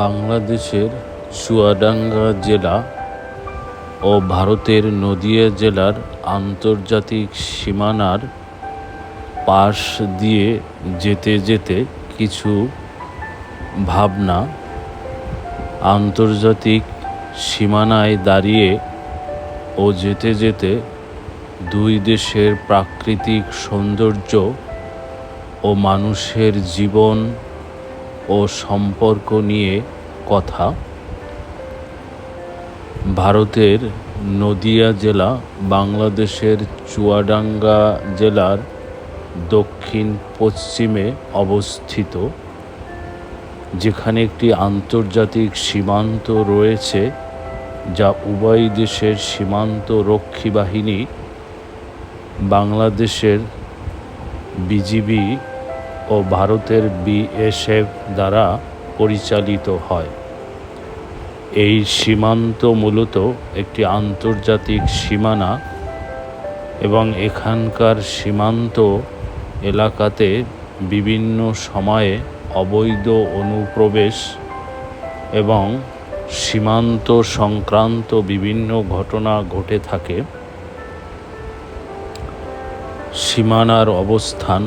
বাংলাদেশের চুয়াডাঙ্গা জেলা ও ভারতের নদিয়া জেলার আন্তর্জাতিক সীমানার পাশ দিয়ে যেতে যেতে কিছু ভাবনা আন্তর্জাতিক সীমানায় দাঁড়িয়ে ও যেতে যেতে দুই দেশের প্রাকৃতিক সৌন্দর্য ও মানুষের জীবন ও সম্পর্ক নিয়ে কথা। ভারতের নদিয়া জেলা বাংলাদেশের চুয়াডাঙ্গা জেলার দক্ষিণ পশ্চিমে অবস্থিত, যেখানে একটি আন্তর্জাতিক সীমান্ত রয়েছে যা উভয় দেশের সীমান্ত রক্ষী বাহিনী বাংলাদেশের বিজিবি ও ভারতের বিএসএফ দ্বারা পরিচালিত হয়। এই সীমান্ত মূলত একটি আন্তর্জাতিক সীমানা এবং এখানকার সীমান্ত এলাকাতে বিভিন্ন সময়ে অবৈধ অনুপ্রবেশ এবং সীমান্ত সংক্রান্ত বিভিন্ন ঘটনা ঘটে থাকে। সীমানার অবস্থান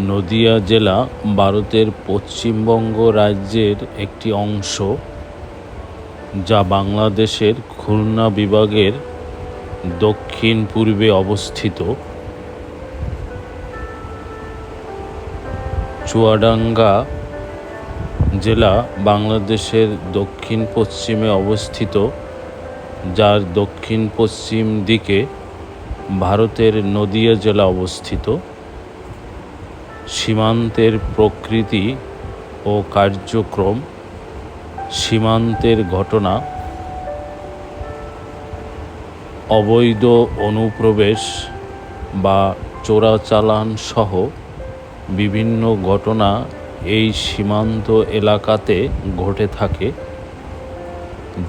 নদিয়া জেলা ভারতের পশ্চিমবঙ্গ রাজ্যের একটি অংশ, যা বাংলাদেশের খুলনা বিভাগের দক্ষিণ পূর্বে অবস্থিত। চুয়াডাঙ্গা জেলা বাংলাদেশের দক্ষিণ পশ্চিমে অবস্থিত, যার দক্ষিণ পশ্চিম দিকে ভারতের নদিয়া জেলা অবস্থিত। সীমান্তের প্রকৃতি ও কার্যক্রম, সীমান্তের ঘটনা, অবৈধ অনুপ্রবেশ বা চোরাচালান সহ বিভিন্ন ঘটনা এই সীমান্ত এলাকাতে ঘটে থাকে,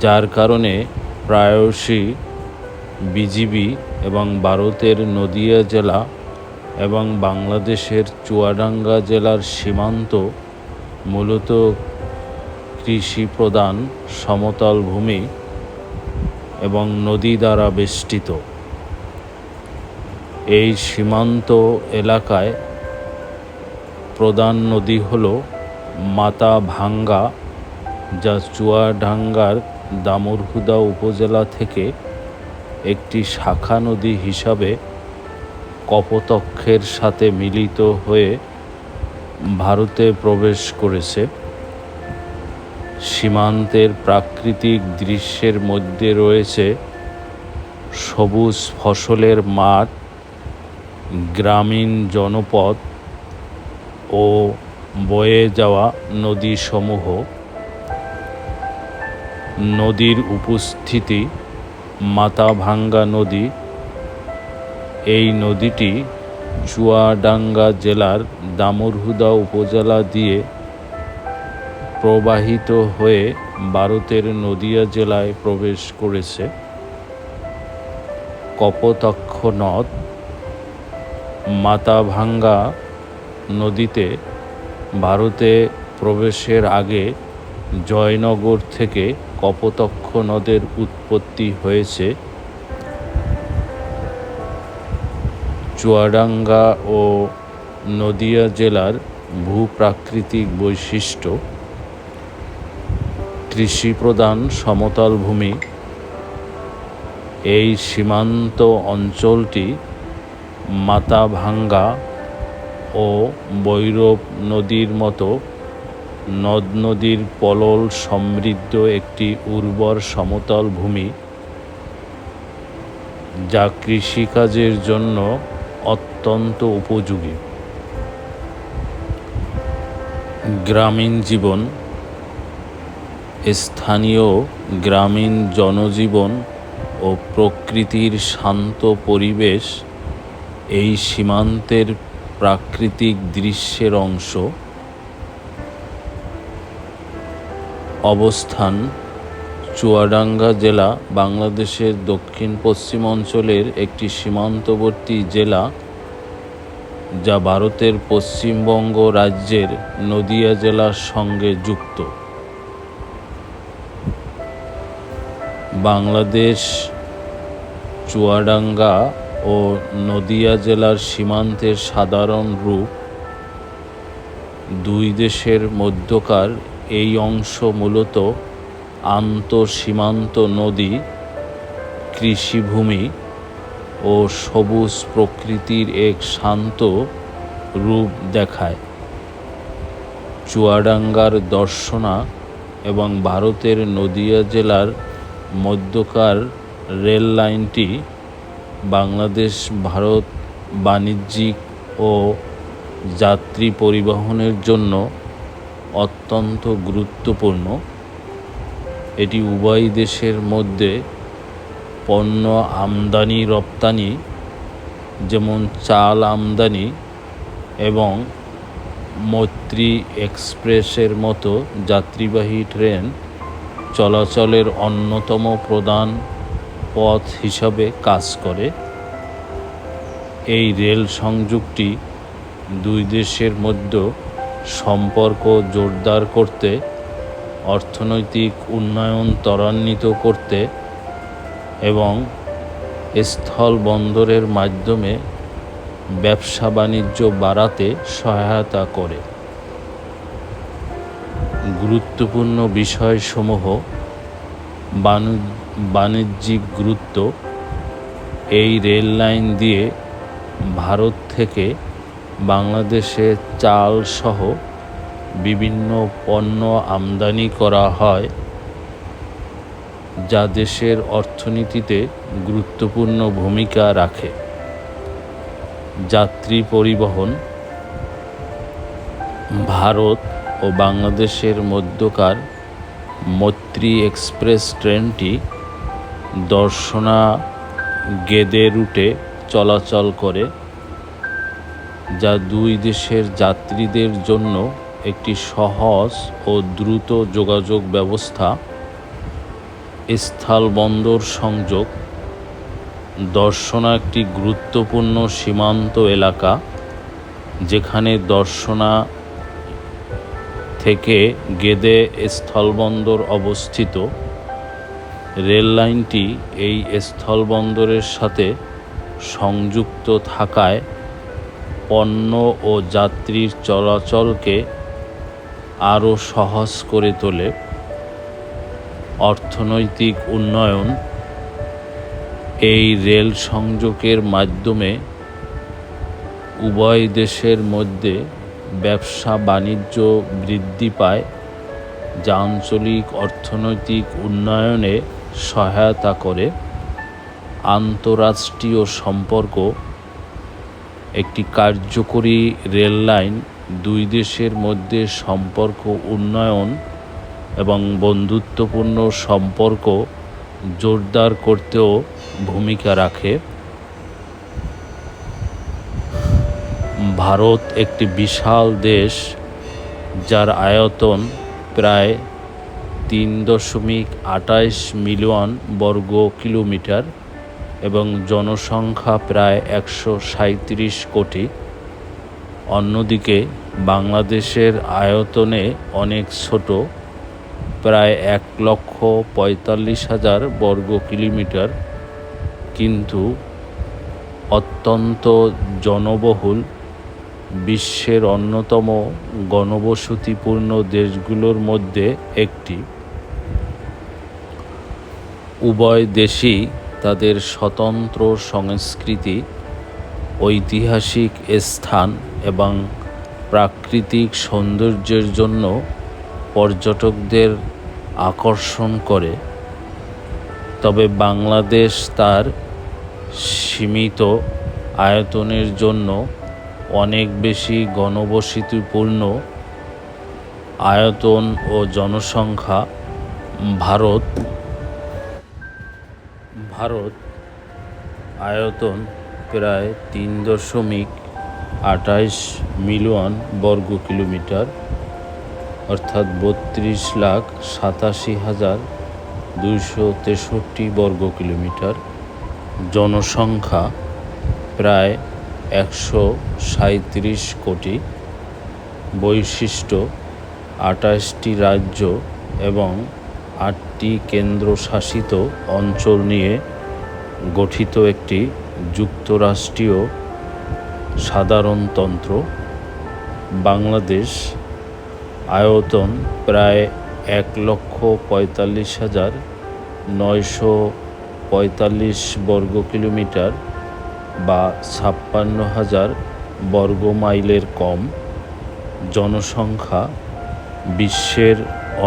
যার কারণে প্রায়শই বিজিবি এবং ভারতের নদিয়া জেলা এবং বাংলাদেশের চুয়াডাঙ্গা জেলার সীমান্ত মূলত কৃষি প্রধান সমতল ভূমি এবং নদী দ্বারা বেষ্টিত। এই সীমান্ত এলাকায় প্রধান নদী হল মাথাভাঙ্গা, যা চুয়াডাঙ্গার দামুড়হুদা উপজেলা থেকে একটি শাখা নদী হিসাবে কপোতাক্ষের সাথে মিলিত হয়ে ভারতে প্রবেশ করেছে। সীমান্তের প্রাকৃতিক দৃশ্যের মধ্যে রয়েছে সবুজ ফসলের মাঠ, গ্রামীণ জনপদ ও বয়ে যাওয়া নদীসমূহ। নদীর উপস্থিতি মাথাভাঙ্গা নদী। এই নদীটি চুয়াডাঙ্গা জেলার দামুড়হুদা উপজেলা দিয়ে প্রবাহিত হয়ে ভারতের নদিয়া জেলায় প্রবেশ করেছে। কপোতাক্ষ নদ। মাথাভাঙ্গা নদীতে ভারতে প্রবেশের আগে জয়নগর থেকে কপোতাক্ষ নদের উৎপত্তি হয়েছে। চুয়াডাঙ্গা ও নদিয়া জেলার ভূপ্রাকৃতিক বৈশিষ্ট্য: কৃষিপ্রধান সমতল ভূমি। এই সীমান্ত অঞ্চলটি মাথাভাঙ্গা ও ভৈরব নদীর মতো নদ নদীর পলল সমৃদ্ধ একটি উর্বর সমতল ভূমি, যা কৃষিকাজের জন্য অত্যন্ত উপযোগী। গ্রামীণ জীবন। স্থানীয় গ্রামীণ জনজীবন ও প্রকৃতির শান্ত পরিবেশ এই সীমান্তের প্রাকৃতিক দৃশ্যের অংশ। অবস্থান: চুয়াডাঙ্গা জেলা বাংলাদেশের দক্ষিণ পশ্চিম অঞ্চলের একটি সীমান্তবর্তী জেলা যা ভারতের পশ্চিমবঙ্গ রাজ্যের নদিয়া জেলার সঙ্গে যুক্ত। বাংলাদেশ চুয়াডাঙ্গা ও নদিয়া জেলার সীমান্তের সাধারণ রূপ। দুই দেশের মধ্যকার এই অংশ মূলত আন্তঃসীমান্ত নদী, কৃষিভূমি ও সবুজ প্রকৃতির এক শান্ত রূপ দেখায়। চুয়াডাঙ্গার দর্শনা এবং ভারতের নদিয়া জেলার মধ্যকার রেল লাইনটি বাংলাদেশ ভারত বাণিজ্যিক ও যাত্রী পরিবহনের জন্য অত্যন্ত গুরুত্বপূর্ণ। এটি উভয় দেশের মধ্যে পণ্য আমদানি রপ্তানি, যেমন চাল আমদানি এবং মৈত্রী এক্সপ্রেসের মতো যাত্রীবাহী ট্রেন চলাচলের অন্যতম প্রধান পথ হিসাবে কাজ করে। এই রেল সংযোগটি দুই দেশের মধ্যে সম্পর্ক জোরদার করতে, অর্থনৈতিক উন্নয়ন ত্বরান্বিত করতে এবং স্থল বন্দরের মাধ্যমে ব্যবসা বাণিজ্য বাড়াতে সহায়তা করে। গুরুত্বপূর্ণ বিষয়সমূহ: বাণিজ্যিক গুরুত্ব। এই রেল লাইন দিয়ে ভারত থেকে বাংলাদেশে চাল সহ বিভিন্ন পণ্য আমদানি করা হয়, যা দেশের অর্থনীতিতে গুরুত্বপূর্ণ ভূমিকা রাখে। যাত্রী পরিবহন। ভারত ও বাংলাদেশের মধ্যকার মৈত্রী এক্সপ্রেস ট্রেনটি দর্শনা গেদে রুটে চলাচল করে, যা দুই দেশের যাত্রীদের জন্য একটি সহজ ও দ্রুত যোগাযোগ ব্যবস্থা। স্থলবন্দর সংযোগ। দর্শনা একটি গুরুত্বপূর্ণ সীমান্ত এলাকা, যেখানে দর্শনা থেকে গেদে স্থলবন্দর অবস্থিত। রেল লাইনটি এই স্থলবন্দরের সাথে সংযুক্ত থাকায় পণ্য ও যাত্রীর চলাচলকে আরও সহজ করে তোলে। অর্থনৈতিক উন্নয়ন। এই রেল সংযোগের মাধ্যমে উভয় দেশের মধ্যে ব্যবসা বাণিজ্য বৃদ্ধি পায়, যা আঞ্চলিক অর্থনৈতিক উন্নয়নে সহায়তা করে। আন্তঃরাষ্ট্রীয় সম্পর্ক। একটি কার্যকরী রেল লাইন দুই দেশের মধ্যে সম্পর্ক উন্নয়ন এবং বন্ধুত্বপূর্ণ সম্পর্ক জোরদার করতেও ভূমিকা রাখে। ভারত একটি বিশাল দেশ, যার আয়তন প্রায় 3.28 মিলিয়ন বর্গ কিলোমিটার এবং জনসংখ্যা প্রায় 137 কোটি। অন্যদিকে বাংলাদেশের আয়তনে অনেক ছোট, প্রায় 1,45,000 বর্গ কিলোমিটার, কিন্তু অত্যন্ত জনবহুল, বিশ্বের অন্যতম ঘনবসতিপূর্ণ দেশগুলোর মধ্যে একটি। উভয় দেশই তাদের স্বতন্ত্র সংস্কৃতি, ঐতিহাসিক স্থান এবং প্রাকৃতিক সৌন্দর্যের জন্য পর্যটকদের আকর্ষণ করে। তবে বাংলাদেশ তার সীমিত আয়তনের জন্য অনেক বেশি ঘনবসতিপূর্ণ আয়তন ও জনসংখ্যা। ভারত আয়তন প্রায় 3.28 মিলিয়ন বর্গ কিলোমিটার, অর্থাৎ 32,87,263 বর্গ কিলোমিটার। জনসংখ্যা প্রায় 137 কোটি, বৈশিষ্ট্য 28টি রাজ্য এবং 8টি কেন্দ্রশাসিত অঞ্চল নিয়ে গঠিত একটি যুক্তরাষ্ট্রীয় সাধারণতন্ত্র। বাংলাদেশ আয়তন প্রায় 1,45,945 বর্গ কিলোমিটার বা 56,000 বর্গ মাইলের কম। জনসংখ্যা বিশ্বের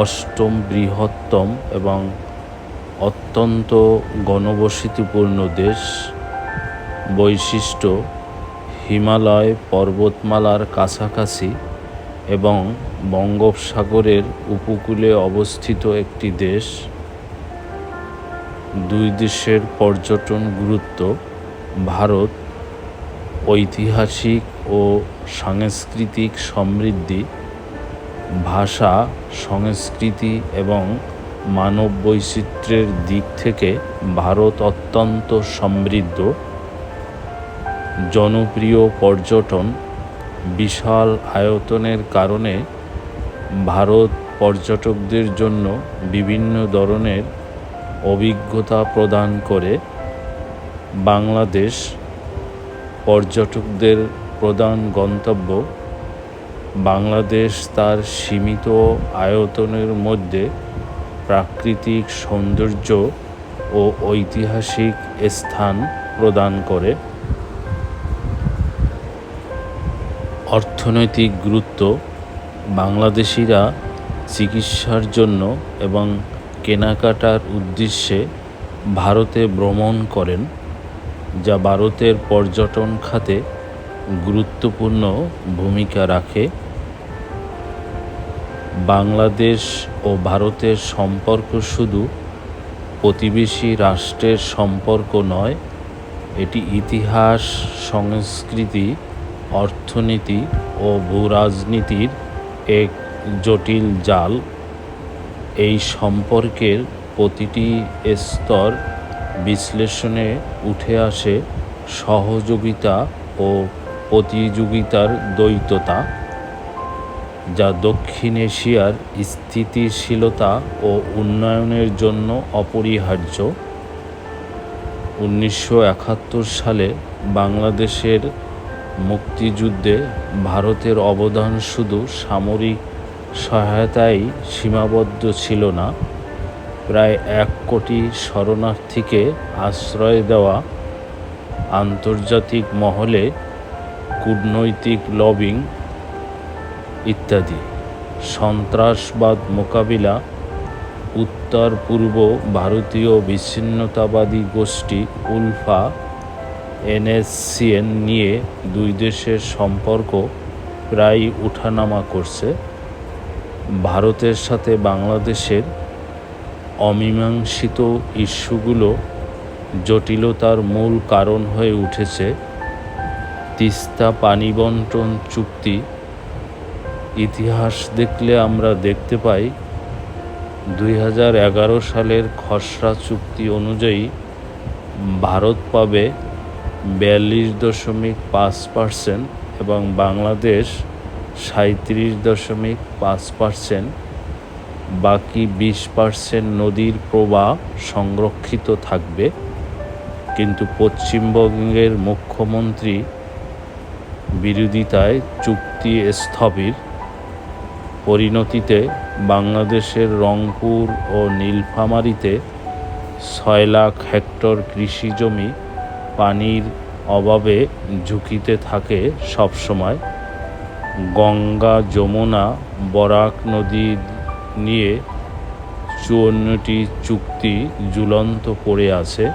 8ম বৃহত্তম এবং অত্যন্ত ঘনবসতিপূর্ণ দেশ। বৈশিষ্ট্য: হিমালয় পর্বতমালার কাছাকাছি এবং বঙ্গোপসাগরের উপকূলে অবস্থিত একটি দেশ। দুই দেশের পর্যটন গুরুত্ব: ভারত ঐতিহাসিক ও সাংস্কৃতিক সমৃদ্ধি, ভাষা, সংস্কৃতি এবং মানব বৈচিত্র্যের দিক থেকে ভারত অত্যন্ত সমৃদ্ধ। জনপ্রিয় পর্যটন: বিশাল আয়তনের কারণে ভারত পর্যটকদের জন্য বিভিন্ন ধরনের অভিজ্ঞতা প্রদান করে। বাংলাদেশ পর্যটকদের প্রধান গন্তব্য। বাংলাদেশ তার সীমিত আয়তনের মধ্যে প্রাকৃতিক সৌন্দর্য ও ঐতিহাসিক স্থান প্রদান করে। অর্থনৈতিক গুরুত্ব: বাংলাদেশিরা চিকিৎসার জন্য এবং কেনাকাটার উদ্দেশ্যে ভারতে ভ্রমণ করেন, যা ভারতের পর্যটন খাতে গুরুত্বপূর্ণ ভূমিকা রাখে। বাংলাদেশ ও ভারতের সম্পর্ক শুধু প্রতিবেশী রাষ্ট্রের সম্পর্ক নয়, এটি ইতিহাস, সংস্কৃতি, অর্থনীতি ও ভূরাজনীতির এক জটিল জাল। এই সম্পর্কের প্রতিটি স্তর বিশ্লেষণে উঠে আসে সহযোগিতা ও প্রতিযোগিতার দ্বৈততা, যা দক্ষিণ এশিয়ার স্থিতিশীলতা ও উন্নয়নের জন্য অপরিহার্য। 1971 সালে বাংলাদেশের মুক্তিযুদ্ধে ভারতের অবদান শুধু সামরিক সহায়তায় সীমাবদ্ধ ছিল না। প্রায় 1 কোটি শরণার্থীকে আশ্রয় দেওয়া, আন্তর্জাতিক মহলে কূটনৈতিক লবিং ইত্যাদি। সন্ত্রাসবাদ মোকাবিলা: উত্তর পূর্ব ভারতীয় বিচ্ছিন্নতাবাদী গোষ্ঠী উলফা NSCN নিয়ে দুই দেশের সম্পর্ক প্রায় ওঠানামা করছে। ভারতের সাথে বাংলাদেশের অমীমাংসিত ইস্যুগুলো জটিলতার মূল কারণ হয়ে উঠেছে। তিস্তা পানি বন্টন চুক্তি: ইতিহাস দেখলে আমরা দেখতে পাই 2011 সালের খসড়া চুক্তি অনুযায়ী ভারত পাবে 42.5% এবং বাংলাদেশ 37.5%। বাকি 20% নদীর প্রবাহ সংরক্ষিত থাকবে। কিন্তু পশ্চিমবঙ্গের মুখ্যমন্ত্রী বিরোধিতায় চুক্তি স্থবির। পরিণতিতে বাংলাদেশের রংপুর ও নীলফামারীতে 6 লাখ হেক্টর কৃষি জমি পানির অভাবে ঝুঁকিতে থাকে সবসময়। গঙ্গা, যমুনা, বরাক নদী নিয়ে 54টি চুক্তি ঝুলন্ত পড়ে আছে।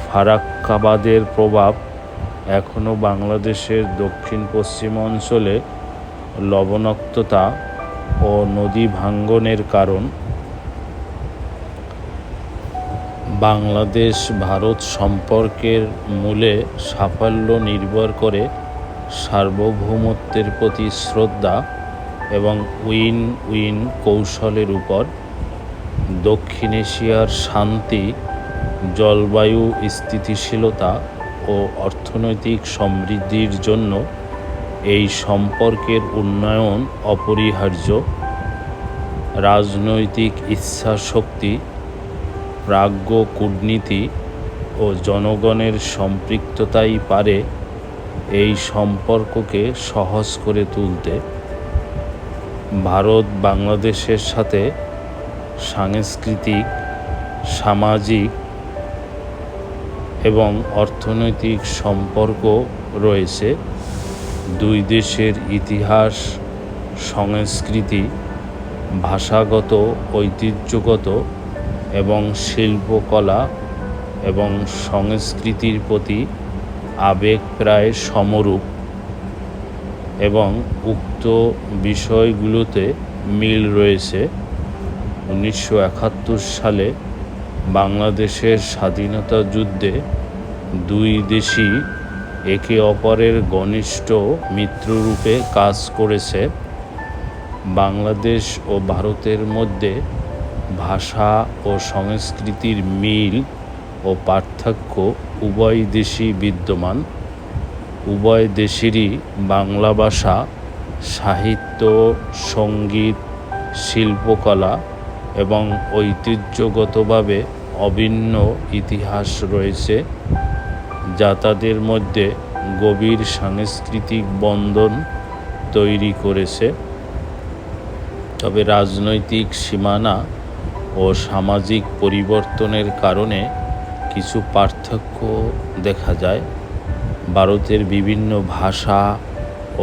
ফারাক্কাবাদের প্রভাব এখনও বাংলাদেশের দক্ষিণ পশ্চিম অঞ্চলে লবণাক্ততা ও নদী ভাঙ্গনের কারণ। বাংলাদেশ ভারত সম্পর্কের মূলে সাফল্য নির্ভর করে সার্বভৌমত্বের প্রতি শ্রদ্ধা এবং উইন উইন কৌশলের উপর। দক্ষিণ এশিয়ার শান্তি, জলবায়ু স্থিতিশীলতা ও অর্থনৈতিক সমৃদ্ধির জন্য এই সম্পর্কের উন্নয়ন অপরিহার্য। রাজনৈতিক ইচ্ছাশক্তি, প্রাজ্ঞ কূটনীতি ও জনগণের সম্পৃক্ততাই পারে এই সম্পর্ককে সহজ করে তুলতে। ভারত বাংলাদেশের সাথে সাংস্কৃতিক, সামাজিক এবং অর্থনৈতিক সম্পর্ক রয়েছে। দুই দেশের ইতিহাস, সংস্কৃতি, ভাষাগত, ঐতিহ্যগত এবং শিল্পকলা এবং সংস্কৃতির প্রতি আবেগ প্রায় সমরূপ এবং উক্ত বিষয়গুলোতে মিল রয়েছে। 1971 সালে বাংলাদেশের স্বাধীনতা যুদ্ধে দুই দেশই একে অপরের ঘনিষ্ঠ মিত্ররূপে কাজ করেছে। বাংলাদেশ ও ভারতের মধ্যে ভাষা ও সংস্কৃতির মিল ও পার্থক্য উভয় দেশেই বিদ্যমান। উভয় দেশেরই বাংলা ভাষা, সাহিত্য, সঙ্গীত, শিল্পকলা এবং ঐতিহ্যগতভাবে অভিন্ন ইতিহাস রয়েছে, যা তাদের মধ্যে গভীর সাংস্কৃতিক বন্ধন তৈরি করেছে। তবে রাজনৈতিক সীমানা ও সামাজিক পরিবর্তনের কারণে কিছু পার্থক্য দেখা যায়। ভারতের বিভিন্ন ভাষা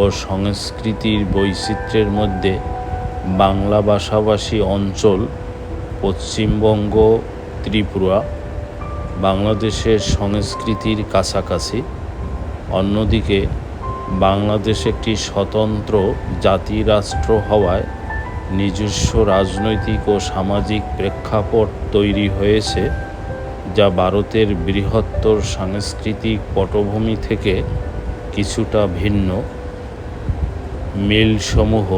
ও সংস্কৃতির বৈচিত্র্যের মধ্যে বাংলা ভাষাভাষী অঞ্চল পশ্চিমবঙ্গ, ত্রিপুরা বাংলাদেশের সংস্কৃতির কাছাকাছি। অন্যদিকে বাংলাদেশ একটি স্বতন্ত্র জাতিরাষ্ট্র হওয়ায় নিজস্ব রাজনৈতিক ও সামাজিক প্রেক্ষাপট তৈরি হয়েছে, যা ভারতের বৃহত্তর সাংস্কৃতিক পটভূমি থেকে কিছুটা ভিন্ন। মিলসমূহ: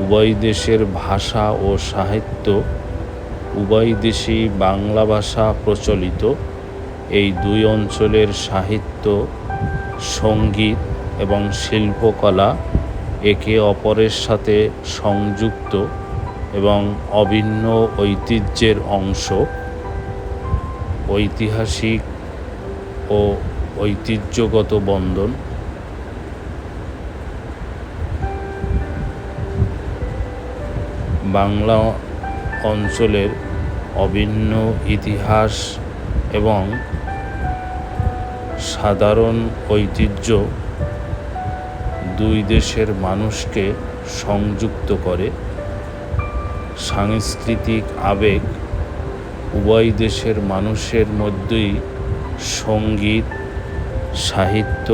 উভয় দেশের ভাষা ও সাহিত্য। উভয় দেশেই বাংলা ভাষা প্রচলিত। এই দুই অঞ্চলের সাহিত্য, সঙ্গীত এবং শিল্পকলা একে অপরের সাথে সংযুক্ত এবং অভিন্ন ঐতিহ্যের অংশ। ঐতিহাসিক ও ঐতিহ্যগত বন্ধন: বাংলা অঞ্চলের অভিন্ন ইতিহাস এবং সাধারণ ঐতিহ্য দুই দেশের মানুষকে সংযুক্ত করে। সাংস্কৃতিক আবেগ: উভয় দেশের মানুষের মধ্যেই সঙ্গীত, সাহিত্য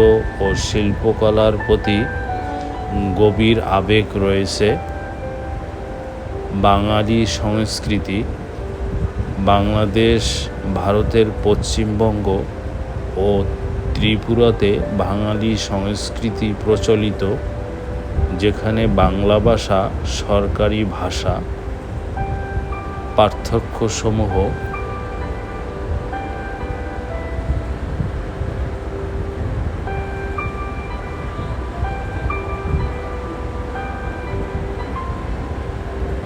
ও শিল্পকলার প্রতি গভীর আবেগ রয়েছে। বাঙালি সংস্কৃতি: বাংলাদেশ, ভারতের পশ্চিমবঙ্গ ও ত্রিপুরাতে বাঙালি সংস্কৃতি প্রচলিত, যেখানে বাংলা ভাষা সরকারি ভাষা। পার্থক্যসমূহ: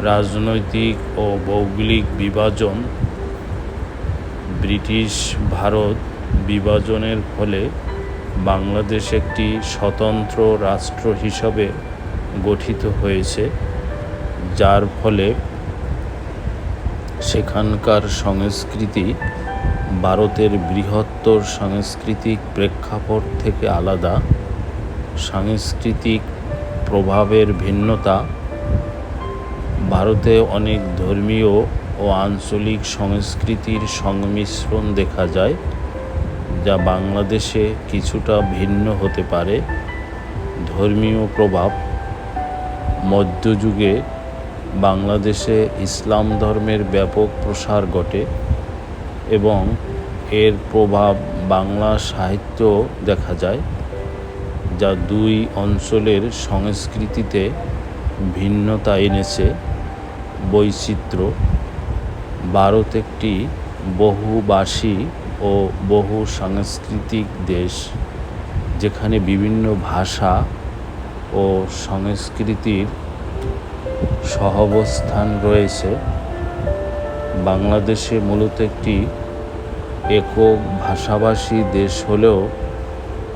রাজনৈতিক ও ভৌগোলিক বিভাজন: ব্রিটিশ ভারত বিভাজনের ফলে বাংলাদেশ একটি স্বতন্ত্র রাষ্ট্র হিসাবে গঠিত হয়েছে, যার ফলে সেখানকার সংস্কৃতি ভারতের বৃহত্তর সাংস্কৃতিক প্রেক্ষাপট থেকে আলাদা। সাংস্কৃতিক প্রভাবের ভিন্নতা: ভারতে অনেক ধর্মীয় ও আঞ্চলিক সংস্কৃতির সংমিশ্রণ দেখা যায়, যা বাংলাদেশে কিছুটা ভিন্ন হতে পারে। ধর্মীয় প্রভাব: মধ্যযুগে বাংলাদেশে ইসলাম ধর্মের ব্যাপক প্রসার ঘটে এবং এর প্রভাব বাংলা সাহিত্যেও দেখা যায়, যা দুই অঞ্চলের সংস্কৃতিতে ভিন্নতা এনেছে। বৈচিত্র্য: ভারত একটি বহুভাষী ও বহু সাংস্কৃতিক দেশ, যেখানে বিভিন্ন ভাষা ও সংস্কৃতির সহাবস্থান রয়েছে। বাংলাদেশে মূলত একটি একক ভাষাভাষী দেশ হলেও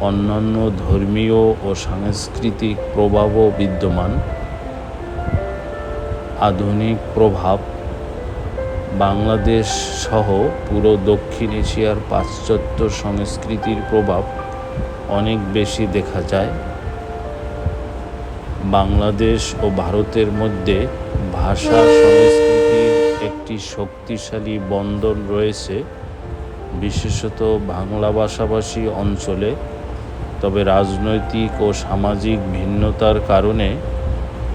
অন্যান্য ধর্মীয় ও সাংস্কৃতিক প্রভাবও বিদ্যমান। আধুনিক প্রভাব বাংলাদেশ সহ পুরো দক্ষিণ এশিয়ার পাশ্চাত্য সংস্কৃতির প্রভাব অনেক বেশি দেখা যায়। বাংলাদেশ ও ভারতের মধ্যে ভাষা সংস্কৃতির একটি শক্তিশালী বন্ধন রয়েছে, বিশেষত বাংলা ভাষাভাষী অঞ্চলে। তবে রাজনৈতিক ও সামাজিক ভিন্নতার কারণে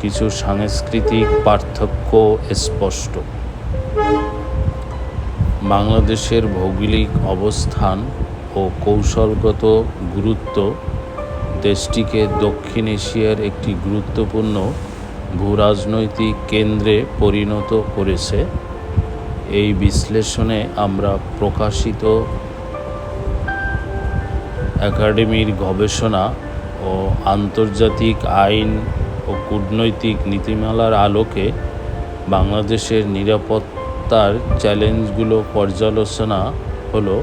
কিছু সাংস্কৃতিক পার্থক্য স্পষ্ট। বাংলাদেশের ভৌগোলিক অবস্থান ও কৌশলগত গুরুত্ব দেশটিকে দক্ষিণ এশিয়ার একটি গুরুত্বপূর্ণ ভূরাজনৈতিক কেন্দ্রে পরিণত করেছে। এই বিশ্লেষণে আমরা প্রকাশিত একাডেমির গবেষণা ও আন্তর্জাতিক আইন ও কূটনৈতিক নীতিমালার আলোকে বাংলাদেশের নিরাপত্তার চ্যালেঞ্জগুলো পর্যালোচনা হলো: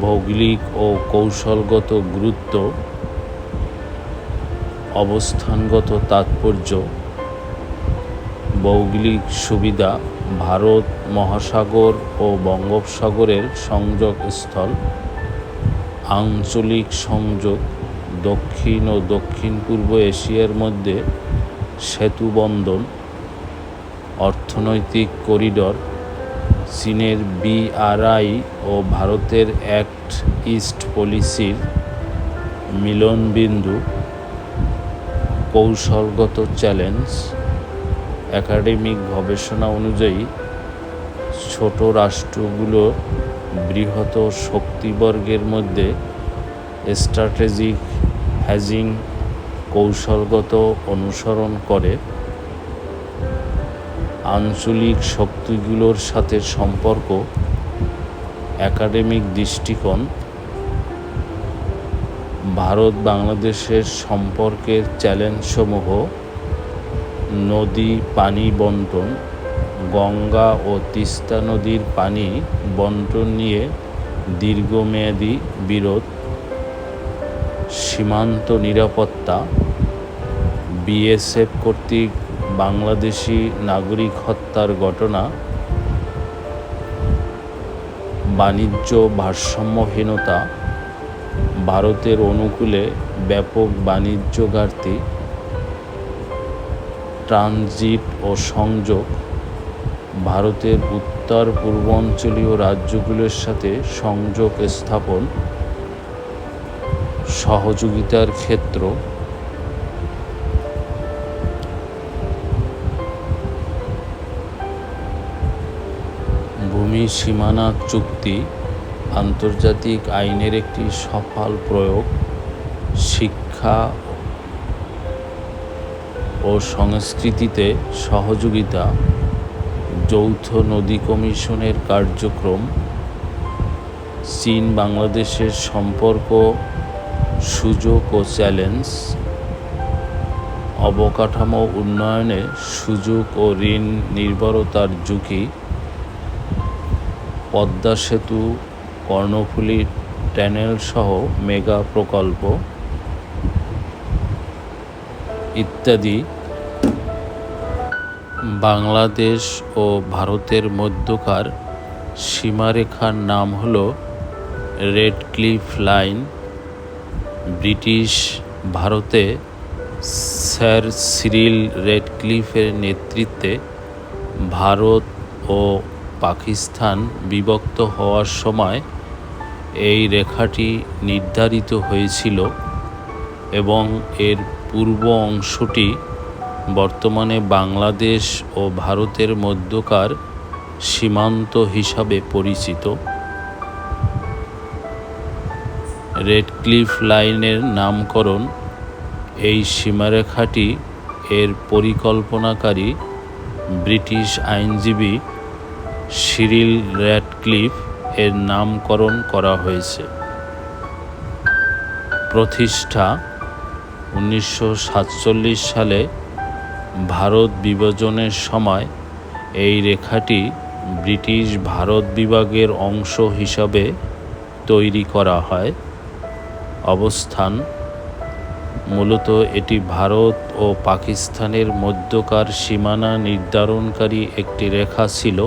ভৌগোলিক ও কৌশলগত গুরুত্ব, অবস্থানগত তাৎপর্য। ভৌগোলিক সুবিধা: ভারত মহাসাগর ও বঙ্গোপসাগরের সংযোগস্থল। আঞ্চলিক সংযোগ: দক্ষিণ ও দক্ষিণ পূর্ব এশিয়ার মধ্যে সেতুবন্ধন। অর্থনৈতিক করিডর: চীনের BRI ও ভারতের অ্যাক্ট ইস্ট পলিসির মিলনবিন্দু। কৌশলগত চ্যালেঞ্জ: একাডেমিক গবেষণা অনুযায়ী ছোট রাষ্ট্রগুলো বৃহৎ শক্তিবর্গের মধ্যে স্ট্র্যাটেজিক হ্যাজিং কৌশলগত অনুসরণ করে। আঞ্চলিক শক্তিগুলোর সাথে সম্পর্ক। একাডেমিক দৃষ্টিকোণ: ভারত বাংলাদেশের সম্পর্কের চ্যালেঞ্জসমূহ: নদী পানি বন্টন, গঙ্গা ও তিস্তা নদীর পানি বন্টন নিয়ে দীর্ঘমেয়াদী বিরোধ। সীমান্ত নিরাপত্তা: BSF কর্তৃক বাংলাদেশি নাগরিক হত্যার ঘটনা। বাণিজ্য ভারসাম্যহীনতা: ভারতের অনুকূলে ব্যাপক বাণিজ্য ঘাটতি। ট্রানজিট ও সংযোগ: ভারতের উত্তর পূর্বাঞ্চলীয় রাজ্যগুলোর সাথে সংযোগ স্থাপন। সহযোগিতার ক্ষেত্র: ভূমি সীমানা চুক্তি আন্তর্জাতিক আইনের একটি সফল প্রয়োগ। শিক্ষা ও সংস্কৃতিতে সহযোগিতা। যৌথ নদী কমিশনের কার্যক্রম। চীন বাংলাদেশের সম্পর্ক, সুযোগ ও চ্যালেঞ্জ। অবকাঠামো উন্নয়নে সুযোগ ও ঋণ নির্ভরতার ঝুঁকি। পদ্মা সেতু, কর্ণফুলী টানেল সহ মেগা প্রকল্প ইত্যাদি। বাংলাদেশ ও ভারতের মধ্যকার সীমারেখার নাম হল রেড ক্লিফ লাইন। ব্রিটিশ ভারতে স্যার সিরিল রেডক্লিফের নেতৃত্বে ভারত ও পাকিস্তান বিভক্ত হওয়ার সময় এই রেখাটি নির্ধারিত হয়েছিল এবং এর পূর্ব অংশটি বর্তমানে বাংলাদেশ ও ভারতের মধ্যকার সীমান্ত হিসাবে পরিচিত। রেডক্লিফ লাইনের নামকরণ এই সীমারেখাটি এর পরিকল্পনাকারী ব্রিটিশ আইনজীবী সিরিল রেডক্লিফ এর নামকরণ করা হয়েছে। প্রতিষ্ঠা 1947 সালে। ভারত বিভাজনের সময় এই রেখাটি ব্রিটিশ ভারত বিভাগের অংশ হিসাবে তৈরি করা হয়। অবস্থান: মূলত এটি ভারত ও পাকিস্তানের মধ্যকার সীমানা নির্ধারণকারী একটি রেখা ছিল,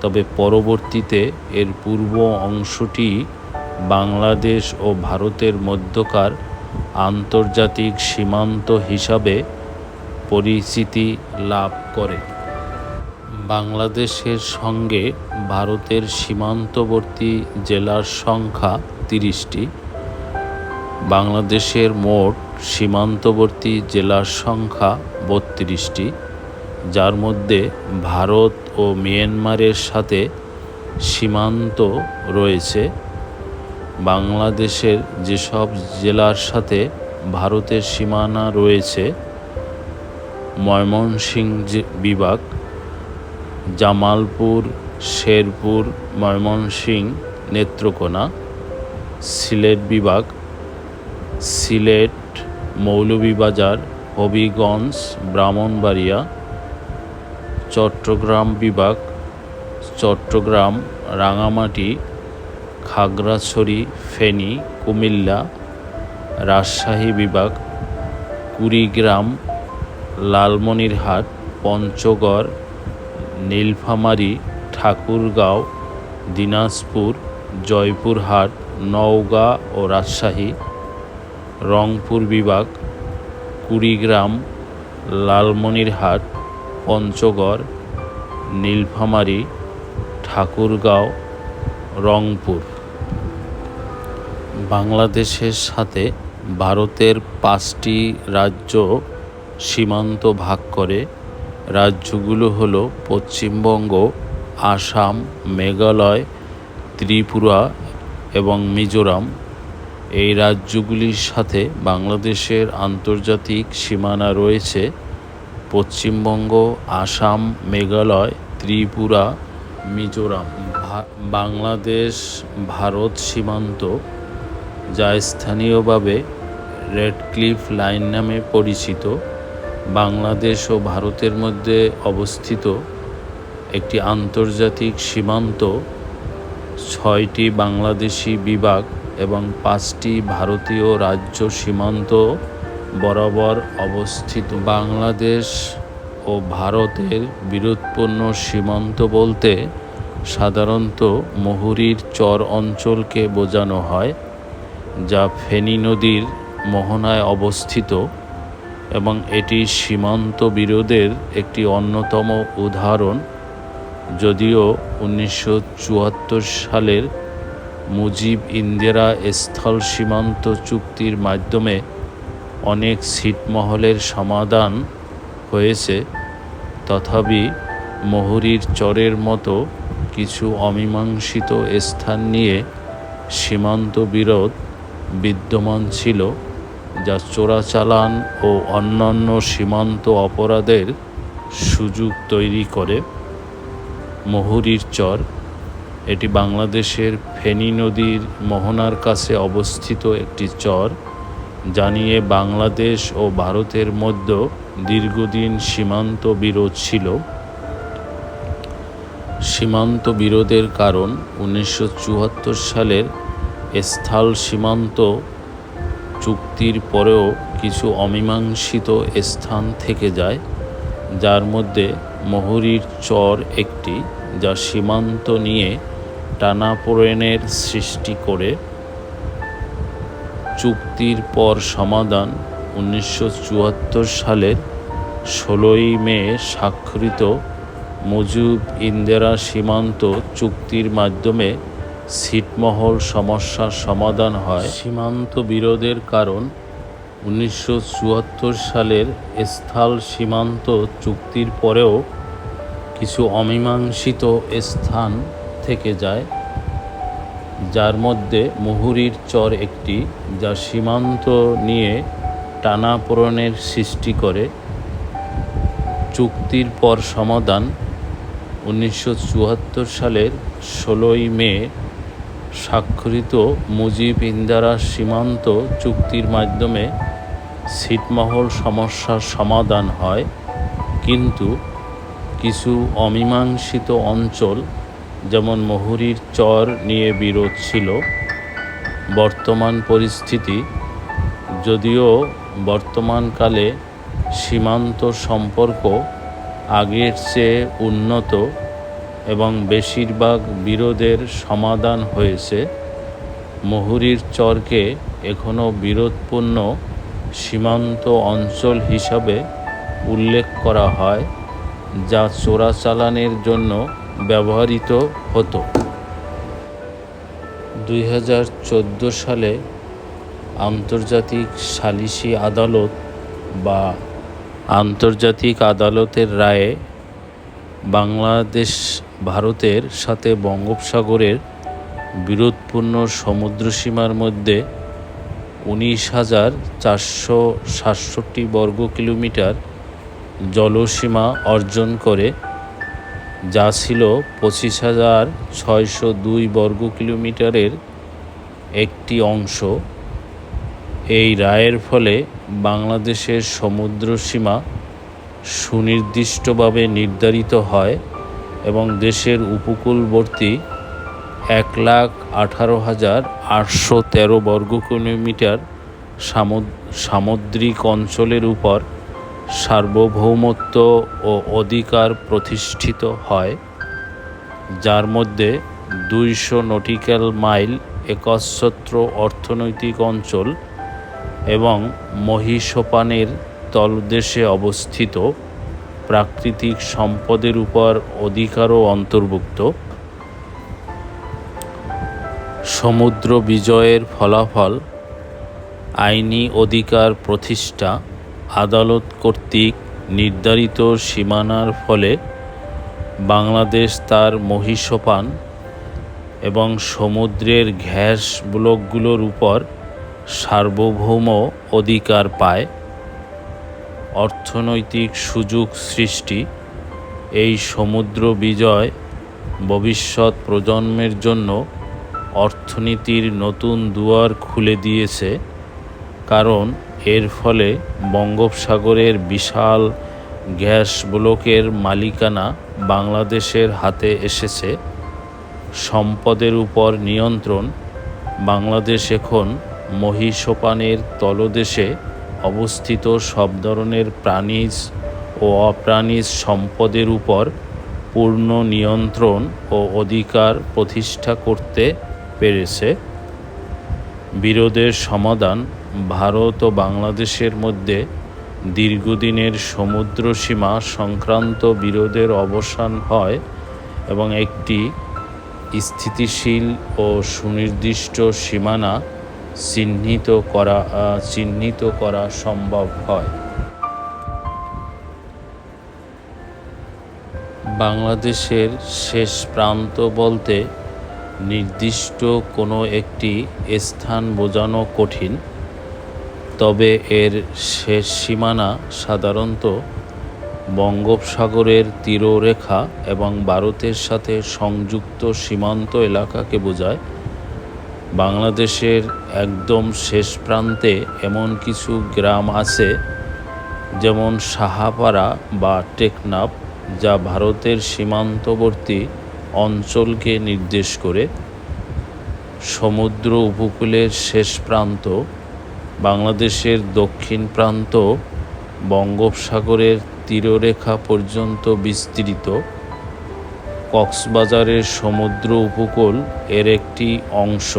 তবে পরবর্তীতে এর পূর্ব অংশটি বাংলাদেশ ও ভারতের মধ্যকার আন্তর্জাতিক সীমান্ত হিসাবে পরিচিতি লাভ করে। বাংলাদেশের সঙ্গে ভারতের সীমান্তবর্তী জেলার সংখ্যা 30টি। বাংলাদেশের মোট সীমান্তবর্তী জেলার সংখ্যা 32টি, যার মধ্যে ভারত ও মিয়ানমারের সাথে সীমান্ত রয়েছে। বাংলাদেশের যেসব জেলার সাথে ভারতের সীমানা রয়েছে: ময়মনসিংহ বিভাগ, জামালপুর, শেরপুর, ময়মনসিংহ, নেত্রকোনা। সিলেট বিভাগ: সিলেট, মৌলভীবাজার, হবিগঞ্জ, ব্রাহ্মণবাড়িয়া। চট্টগ্রাম বিভাগ: চট্টগ্রাম, রাঙামাটি, খাগড়াছড়ি, ফেনী, কুমিল্লা। রাজশাহী বিভাগ: কুড়িগ্রাম, লালমনিরহাট, পঞ্চগড়, নীলফামারী, ঠাকুরগাঁও, দিনাজপুর, জয়পুরহাট, নওগাঁ ও রাজশাহী। রংপুর বিভাগ: কুড়িগ্রাম, লালমনিরহাট, পঞ্চগড়, নীলফামারী, ঠাকুরগাঁও, রংপুর। বাংলাদেশের সাথে ভারতের 5টি রাজ্য সীমান্ত ভাগ করে। রাজ্যগুলো হলো পশ্চিমবঙ্গ, আসাম, মেঘালয়, ত্রিপুরা এবং মিজোরাম। এই রাজ্যগুলির সাথে বাংলাদেশের আন্তর্জাতিক সীমানা রয়েছে পশ্চিমবঙ্গ, আসাম, মেঘালয়, ত্রিপুরা, মিজোরাম। বাংলাদেশ ভারত সীমান্ত, যা স্থানীয়ভাবে রেড ক্লিফ লাইন নামে পরিচিত, বাংলাদেশ ও ভারতের মধ্যে অবস্থিত একটি আন্তর্জাতিক সীমান্ত। 6টি বাংলাদেশি বিভাগ এবং 5টি ভারতীয় রাজ্য সীমান্ত বরাবর অবস্থিত। বাংলাদেশ ও ভারতের বিরোধপূর্ণ সীমান্ত বলতে সাধারণত মুহুরীর চর অঞ্চলকে বোঝানো হয়, যা ফেনী নদীর মোহনায় অবস্থিত, এবং এটি সীমান্ত বিরোধের একটি অন্যতম উদাহরণ। যদিও 1974 সালের মুজিব-ইন্দিরা স্থল সীমান্ত চুক্তির মাধ্যমে অনেক ছিটমহলের সমাধান হয়েছে, তথাপি মুহুরীর চরের মতো কিছু অমীমাংসিত স্থান নিয়ে সীমান্ত বিরোধ বিদ্যমান ছিল, যা চোরাচালান ও অন্যান্য সীমান্ত অপরাধের সুযোগ তৈরি করে। মুহুরীর চর, এটি বাংলাদেশের ফেনী নদীর মোহনার কাছে অবস্থিত একটি চর, যা নিয়ে বাংলাদেশ ও ভারতের মধ্যে দীর্ঘদিন সীমান্ত বিরোধ ছিল। সীমান্ত বিরোধের কারণ 1974 সালের স্থল সীমান্ত চুক্তির পরেও কিছু অমীমাংসিত স্থান থেকে যায়, যার মধ্যে মুহুরীর চর একটি, যা সীমান্ত নিয়ে টানাপোড়েনের সৃষ্টি করে। চুক্তির পর সমাধান 1974 সালের 16ই মে স্বাক্ষরিত মুজিব-ইন্দিরা সীমান্ত চুক্তির মাধ্যমে ছিটমহল সমস্যার সমাধান হয়। সীমান্ত বিরোধের কারণ 1974 সালের স্থল সীমান্ত চুক্তির পরেও কিছু অমীমাংসিত স্থান থেকে যায়, যার মধ্যে মুহুরীর চর একটি, যা সীমান্ত নিয়ে টানাপোড়েনের সৃষ্টি করে। চুক্তির পর সমাধান 1974 সালের 16ই মে স্বাক্ষরিত মুজিব-ইন্দিরা সীমান্ত চুক্তির মাধ্যমে ছিটমহল সমস্যার সমাধান হয়, কিন্তু কিছু অমীমাংসিত অঞ্চল যেমন মুহুরীর চর নিয়ে বিরোধ ছিল। বর্তমান পরিস্থিতি, যদিও বর্তমানকালে সীমান্ত সম্পর্ক আগের চেয়ে উন্নত এবং বেশিরভাগ বিরোধের সমাধান হয়েছে, মুহুরীর চরকে এখনও বিরোধপূর্ণ সীমান্ত অঞ্চল হিসাবে উল্লেখ করা হয়, যা চোরাচালানের জন্য ব্যবহৃত হতো। 2014 সালে আন্তর্জাতিক সালিসি আদালত বা আন্তর্জাতিক আদালতের রায়ে বাংলাদেশ ভারতের সাথে বঙ্গোপসাগরের বিরোধপূর্ণ সমুদ্রসীমার মধ্যে 19,467 বর্গ কিলোমিটার জলসীমা অর্জন করে, যা ছিল 25,602 বর্গ কিলোমিটারের একটি অংশ। এই রায়ের ফলে বাংলাদেশের সমুদ্রসীমা সুনির্দিষ্টভাবে নির্ধারিত হয় এবং দেশের উপকূলবর্তী 1,18,813 বর্গ কিলোমিটার সামুদ্রিক অঞ্চলের উপর সার্বভৌমত্ব ও অধিকার প্রতিষ্ঠিত হয়, যার মধ্যে 200 নটিক্যাল মাইল একচ্ছত্র অর্থনৈতিক অঞ্চল এবং মহীসোপানের তলদেশে অবস্থিত প্রাকৃতিক সম্পদের উপর অধিকারও অন্তর্ভুক্ত। সমুদ্র বিজয়ের ফলাফল আইনি অধিকার প্রতিষ্ঠা, আদালত কর্তৃক নির্ধারিত সীমানার ফলে বাংলাদেশ তার মহীসোপান এবং সমুদ্রের ঘ্যাস ব্লকগুলোর উপর সার্বভৌম অধিকার পায়। অর্থনৈতিক সুযোগ সৃষ্টি, এই সমুদ্র বিজয় ভবিষ্যৎ প্রজন্মের জন্য অর্থনীতির নতুন দুয়ার খুলে দিয়েছে, কারণ এর ফলে বঙ্গোপসাগরের বিশাল গ্যাস ব্লকের মালিকানা বাংলাদেশের হাতে এসেছে। সম্পদের উপর নিয়ন্ত্রণ, বাংলাদেশ এখন মহীসোপানের তলদেশে অবস্থিত সব ধরনের প্রাণীজ ও অপ্রাণীজ সম্পদের উপর পূর্ণ নিয়ন্ত্রণ ও অধিকার প্রতিষ্ঠা করতে পেরেছে। বিরোধের সমাধান, ভারত ও বাংলাদেশের মধ্যে দীর্ঘদিনের সমুদ্র সীমা সংক্রান্ত বিরোধের অবসান হয় এবং একটি স্থিতিশীল ও সুনির্দিষ্ট সীমানা চিহ্নিত করা সম্ভব হয়। বাংলাদেশের শেষ প্রান্ত বলতে নির্দিষ্ট কোনো একটি স্থান বোঝানো কঠিন, তবে এর শেষ সীমানা সাধারণত বঙ্গোপসাগরের তীররেখা এবং ভারতের সাথে সংযুক্ত সীমান্ত এলাকাকে বোঝায়। বাংলাদেশের একদম শেষ প্রান্তে এমন কিছু গ্রাম আছে, যেমন সাহাপাড়া বা টেকনাফ, যা ভারতের সীমান্তবর্তী অঞ্চলকে নির্দেশ করে। সমুদ্র উপকূলের শেষ প্রান্ত, বাংলাদেশের দক্ষিণ প্রান্ত বঙ্গোপসাগরের তীররেখা পর্যন্ত বিস্তৃত। কক্সবাজারের সমুদ্র উপকূল এর একটি অংশ।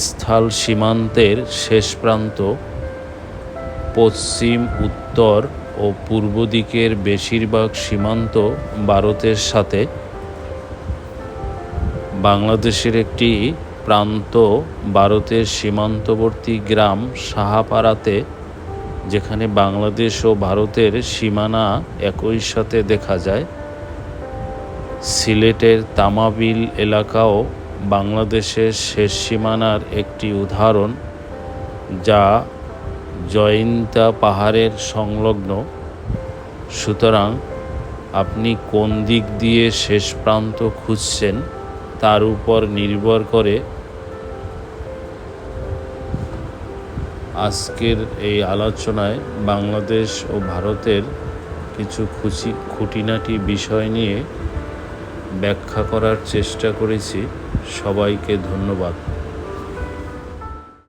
স্থল সীমান্তের শেষ প্রান্ত, পশ্চিম, উত্তর ও পূর্ব দিকের বেশিরভাগ সীমান্ত ভারতের সাথে। বাংলাদেশের একটি প্রান্ত ভারতের সীমান্তবর্তী গ্রাম সাহাপাড়াতে, যেখানে বাংলাদেশ ও ভারতের সীমানা একই সাথে দেখা যায়। সিলেটের তামাবিল এলাকাও বাংলাদেশের শেষ সীমানার একটি উদাহরণ, যা জয়ন্তা পাহাড়ের সংলগ্ন। সুতরাং আপনি কোন দিক দিয়ে শেষ প্রান্ত খুঁজছেন তার উপর নির্ভর করে আজকের এই আলোচনায় বাংলাদেশ ও ভারতের কিছু খুঁটিনাটি বিষয় নিয়ে ব্যাখ্যা করার চেষ্টা করেছি। সবাইকে ধন্যবাদ।